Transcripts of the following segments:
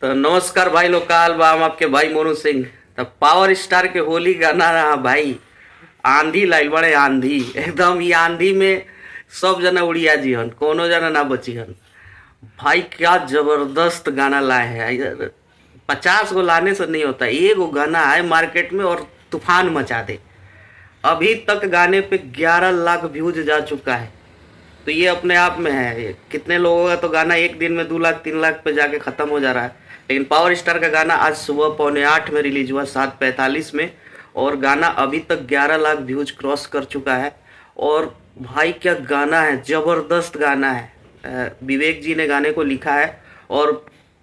तो नमस्कार भाई लोकाल बाम आपके भाई मोनू सिंह। तो पावर स्टार के होली गाना रहा भाई। आंधी लाइल बड़े आंधी एकदम ये आंधी में सब जना उड़िया जी हन, कोनो जना ना बची हन। भाई क्या जबरदस्त गाना लाए हैं यार। 50 गो लाने से नहीं होता, एक गो गाना है मार्केट में और तूफान मचा दे। अभी तक गाने पे 11 लाख व्यूज जा चुका है। तो ये अपने आप में है, ये कितने लोगों का तो गाना एक दिन में 2 लाख 3 लाख पे जाके ख़त्म हो जा रहा है। लेकिन पावर स्टार का गाना आज सुबह 7:45 में रिलीज हुआ, 7:45 में, और गाना अभी तक 11 लाख व्यूज क्रॉस कर चुका है। और भाई क्या गाना है, ज़बरदस्त गाना है। विवेक जी ने गाने को लिखा है और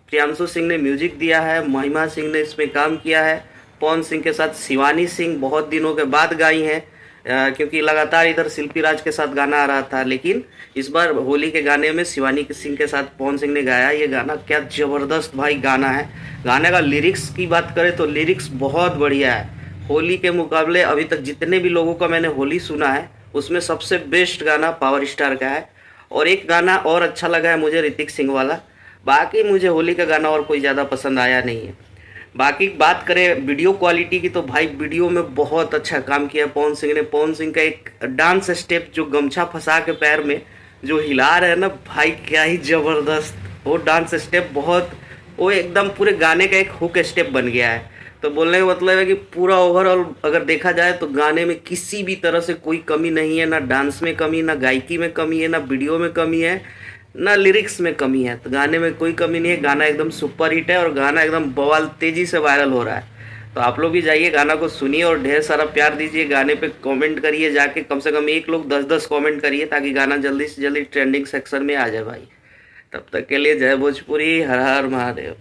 प्रियांशु सिंह ने म्यूजिक दिया है, महिमा सिंह ने इसमें काम किया है। पवन सिंह के साथ शिवानी सिंह बहुत दिनों के बाद गाई हैं, क्योंकि लगातार इधर शिल्पी राज के साथ गाना आ रहा था, लेकिन इस बार होली के गाने में शिवानी सिंह के साथ पवन सिंह ने गाया। ये गाना क्या ज़बरदस्त भाई गाना है। गाने का लिरिक्स की बात करें तो लिरिक्स बहुत बढ़िया है। होली के मुकाबले अभी तक जितने भी लोगों का मैंने होली सुना है उसमें सबसे बेस्ट गाना पावर स्टार का है। और एक गाना और अच्छा लगा है मुझे, ऋतिक सिंह वाला। बाकी मुझे होली का गाना और कोई ज़्यादा पसंद आया नहीं है। बाकी बात करें वीडियो क्वालिटी की तो भाई वीडियो में बहुत अच्छा काम किया पवन सिंह ने। पवन सिंह का एक डांस स्टेप जो गमछा फंसा के पैर में जो हिला रहे हैं ना भाई, क्या ही ज़बरदस्त वो डांस स्टेप। बहुत वो एकदम पूरे गाने का एक हुक स्टेप बन गया है। तो बोलने का मतलब है कि पूरा ओवरऑल अगर देखा जाए तो गाने में किसी भी तरह से कोई कमी नहीं है, ना डांस में कमी, ना गायकी में कमी है, ना वीडियो में कमी है, ना लिरिक्स में कमी है। तो गाने में कोई कमी नहीं है, गाना एकदम सुपर हिट है और गाना एकदम बवाल तेज़ी से वायरल हो रहा है। तो आप लोग भी जाइए गाना को सुनिए और ढेर सारा प्यार दीजिए। गाने पे कमेंट करिए, जाके कम से कम एक लोग 10-10 कमेंट करिए ताकि गाना जल्दी से जल्दी ट्रेंडिंग सेक्शन में आ जाए भाई। तब तक के लिए जय भोजपुरी, हर हर महादेव।